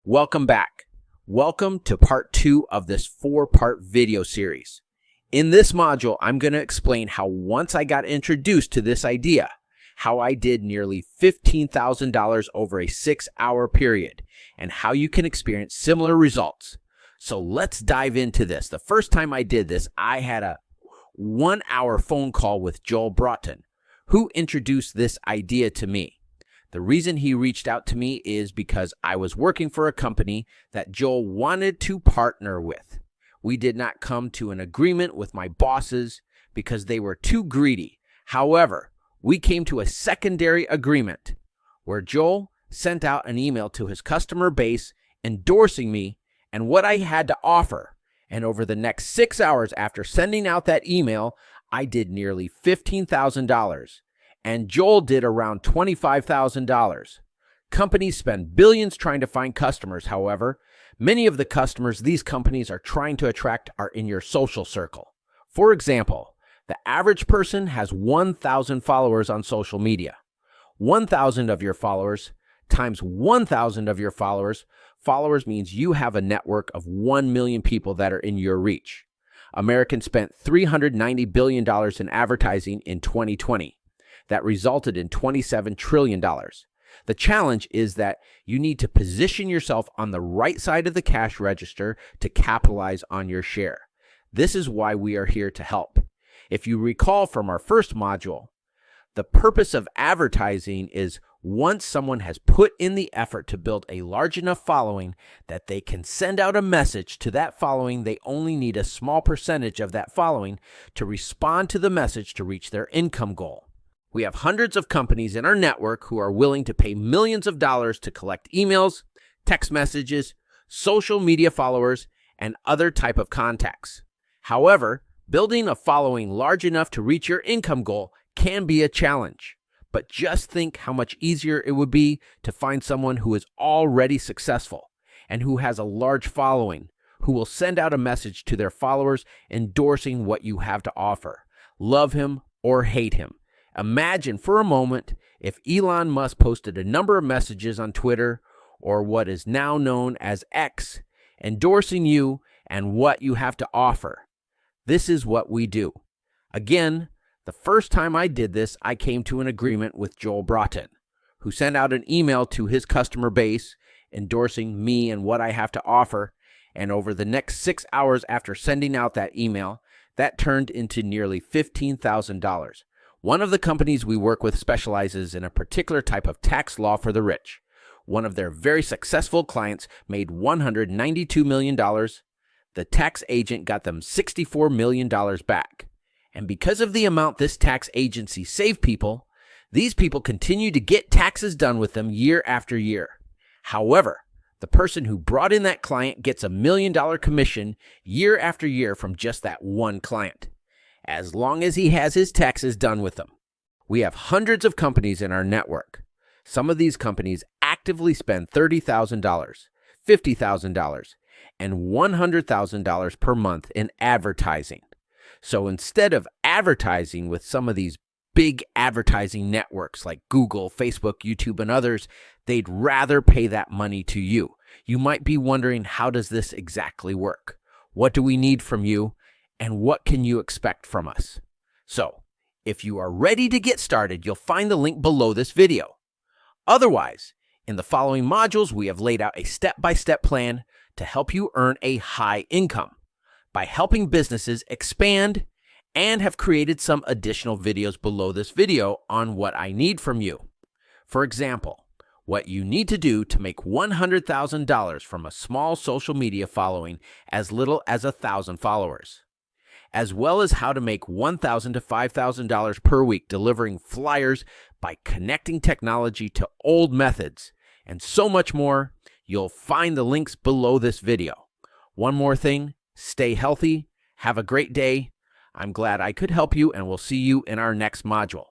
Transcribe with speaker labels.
Speaker 1: Welcome back. Welcome to part 2 of this 4-part video series. In this module, I'm going to explain how once I got introduced to this idea, how I did nearly $15,000 over a 6-hour period, and how you can experience similar results. So let's dive into this. The first time I did this, I had a 1-hour phone call with Joel Broughton, who introduced this idea to me. The reason he reached out to me is because I was working for a company that Joel wanted to partner with. We did not come to an agreement with my bosses because they were too greedy. However, we came to a secondary agreement where Joel sent out an email to his customer base endorsing me and what I had to offer. And over the next 6 hours after sending out that email, I did nearly $15,000. And Joel did around $25,000. Companies spend billions trying to find customers. However, many of the customers these companies are trying to attract are in your social circle. For example, the average person has 1,000 followers on social media. 1,000 of your followers times 1,000 of your followers. Followers means you have a network of 1 million people that are in your reach. Americans spent $390 billion in advertising in 2020. That resulted in $27 trillion. The challenge is that you need to position yourself on the right side of the cash register to capitalize on your share. This is why we are here to help. If you recall from our first module, the purpose of advertising is once someone has put in the effort to build a large enough following that they can send out a message to that following, they only need a small percentage of that following to respond to the message to reach their income goal. We have hundreds of companies in our network who are willing to pay millions of dollars to collect emails, text messages, social media followers, and other type of contacts. However, building a following large enough to reach your income goal can be a challenge. But just think how much easier it would be to find someone who is already successful and who has a large following, who will send out a message to their followers endorsing what you have to offer. Love him or hate him. Imagine for a moment if Elon Musk posted a number of messages on Twitter, or what is now known as X, endorsing you and what you have to offer. This is what we do. Again, the first time I did this, I came to an agreement with Joel Broughton, who sent out an email to his customer base endorsing me and what I have to offer. And over the next 6 hours after sending out that email, that turned into nearly $15,000. One of the companies we work with specializes in a particular type of tax law for the rich. One of their very successful clients made $192 million. The tax agent got them $64 million back. And because of the amount this tax agency saved people, these people continue to get taxes done with them year after year. However, the person who brought in that client gets $1 million commission year after year from just that one client, as long as he has his taxes done with them. We have hundreds of companies in our network. Some of these companies actively spend $30,000, $50,000, and $100,000 per month in advertising. So instead of advertising with some of these big advertising networks like Google, Facebook, YouTube, and others, they'd rather pay that money to you. You might be wondering, how does this exactly work? What do we need from you? And what can you expect from us? So, if you are ready to get started, you'll find the link below this video. Otherwise, in the following modules, we have laid out a step-by-step plan to help you earn a high income by helping businesses expand, and have created some additional videos below this video on what I need from you. For example, what you need to do to make $100,000 from a small social media following as little as 1,000 followers, as well as how to make $1,000 to $5,000 per week delivering flyers by connecting technology to old methods, and so much more. You'll find the links below this video. One more thing, stay healthy, have a great day. I'm glad I could help you, and we'll see you in our next module.